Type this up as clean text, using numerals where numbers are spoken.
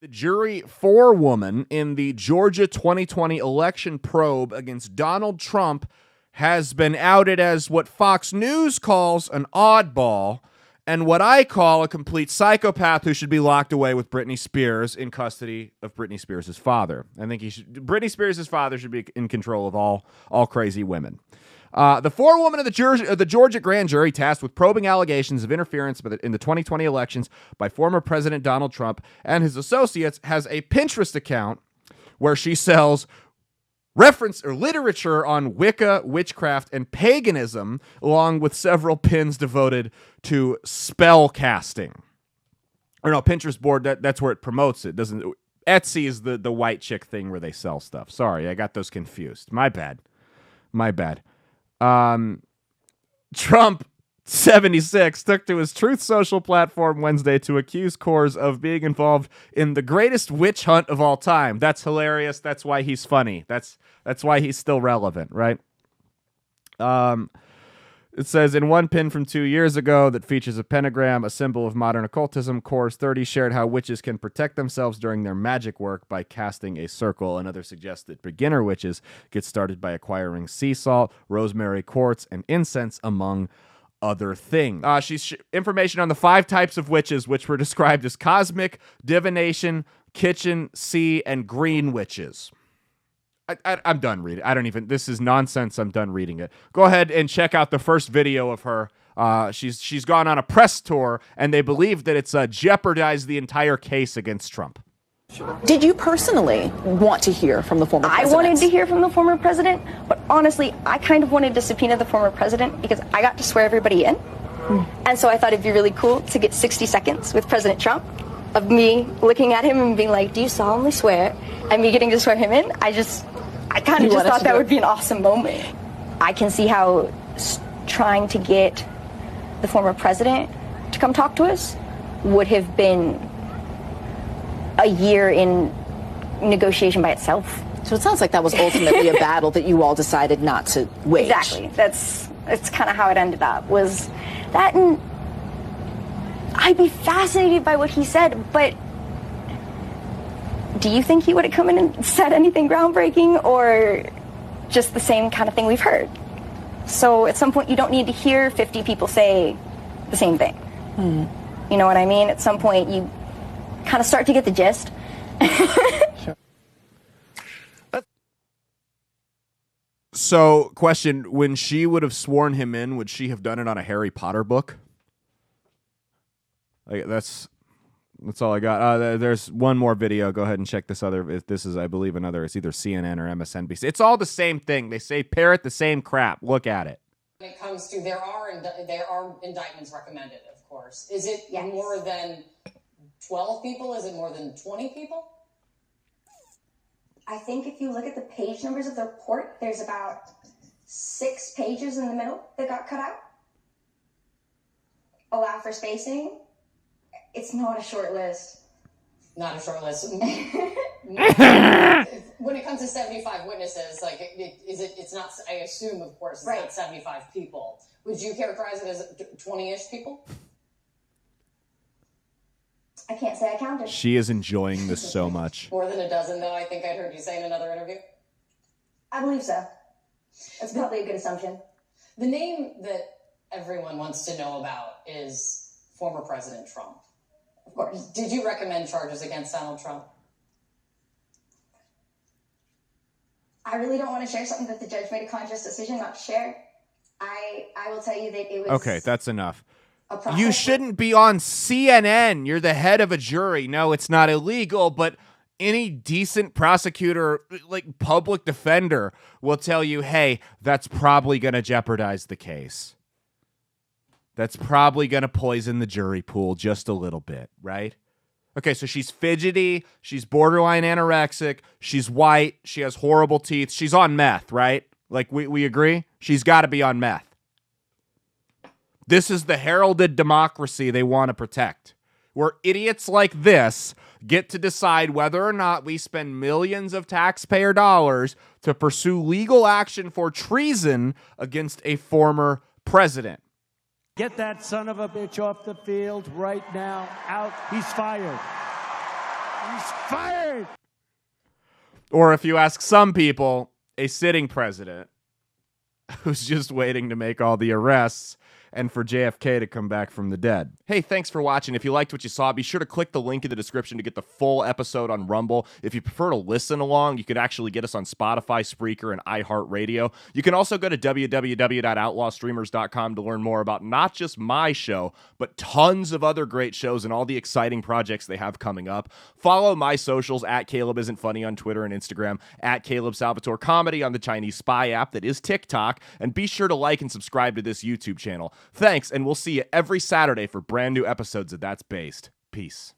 The jury Forewoman in the Georgia 2020 election probe against Donald Trump has been outed as what Fox News calls an oddball and what I call a complete psychopath who should be locked away with Britney Spears in custody of Britney Spears' father. I think Britney Spears' father should be in control of all crazy women. The forewoman of the Georgia grand jury tasked with probing allegations of interference in the 2020 elections by former President Donald Trump and his associates has a Pinterest account where she sells reference or literature on Wicca, witchcraft, and paganism, along with several pins devoted to spell casting. Or no, Pinterest board, that's where it promotes it. Etsy is the white chick thing where they sell stuff. Sorry, I got those confused. My bad. Trump, 76, took to his Truth Social platform Wednesday to accuse Kohrs of being involved in the greatest witch hunt of all time. That's hilarious. That's why he's funny. That's why he's still relevant, right? It says, in one pin from 2 years ago that features a pentagram, a symbol of modern occultism, Kohrs 30 shared how witches can protect themselves during their magic work by casting a circle. Another suggests that beginner witches get started by acquiring sea salt, rosemary quartz, and incense, among other things. She's information on the 5 types of witches, which were described as cosmic, divination, kitchen, sea, and green witches. I'm done reading. This is nonsense. I'm done reading it. Go ahead and check out the first video of her. She's gone on a press tour, and they believe that it's jeopardized the entire case against Trump. Did you personally want to hear from the former president? I wanted to hear from the former president, but honestly, I kind of wanted to subpoena the former president because I got to swear everybody in. And so I thought it'd be really cool to get 60 seconds with President Trump of me looking at him and being like, do you solemnly swear? And me getting to swear him in. I kind of just thought that would be an awesome moment. I can see how trying to get the former president to come talk to us would have been a year in negotiation by itself. So it sounds like that was ultimately a battle that you all decided not to wage. Exactly. That's kind of how it ended up, was that, and I'd be fascinated by what he said, but do you think he would have come in and said anything groundbreaking, or just the same kind of thing we've heard? So at some point you don't need to hear 50 people say the same thing. You know what I mean? At some point you kind of start to get the gist. Sure. So, question, when she would have sworn him in, would she have done it on a Harry Potter book? That's all I got. There's one more video. Go ahead and check this other. This is, I believe, it's either CNN or MSNBC. It's all the same thing. They say parrot the same crap. Look at it. When it comes to, there are indictments recommended, of course. Is it more than 12 people? Is it more than 20 people? I think if you look at the page numbers of the report, there's about 6 pages in the middle that got cut out. Allow for spacing. It's not a short list. Not a short list. When it comes to 75 witnesses, it's not, I assume, of course, it's not 75 people. Would you characterize it as 20-ish people? I can't say I counted. She is enjoying this so much. More than a dozen, though, I think I'd heard you say in another interview. I believe so. That's probably a good assumption. The name that everyone wants to know about is former President Trump. Of course. Did you recommend charges against Donald Trump? I really don't want to share something that the judge made a conscious decision not to share. I will tell you that it was... Okay, that's enough. You shouldn't be on CNN. You're the head of a jury. No, it's not illegal, but any decent prosecutor, like public defender, will tell you, hey, that's probably going to jeopardize the case. That's probably going to poison the jury pool just a little bit, right? Okay, so she's fidgety. She's borderline anorexic. She's white. She has horrible teeth. She's on meth, right? Like, we agree? She's got to be on meth. This is the heralded democracy they want to protect, where idiots like this get to decide whether or not we spend millions of taxpayer dollars to pursue legal action for treason against a former president. Get that son of a bitch off the field right now. Out. He's fired. He's fired. Or if you ask some people, a sitting president who's just waiting to make all the arrests and for JFK to come back from the dead. Hey, thanks for watching. If you liked what you saw, be sure to click the link in the description to get the full episode on Rumble. If you prefer to listen along, you could actually get us on Spotify, Spreaker, and iHeartRadio. You can also go to www.outlawstreamers.com to learn more about not just my show, but tons of other great shows and all the exciting projects they have coming up. Follow my socials at Caleb Isn't Funny on Twitter and Instagram, at Caleb Salvatore Comedy on the Chinese Spy app that is TikTok, and be sure to like and subscribe to this YouTube channel. Thanks, and we'll see you every Saturday for brand new episodes of That's Based. Peace.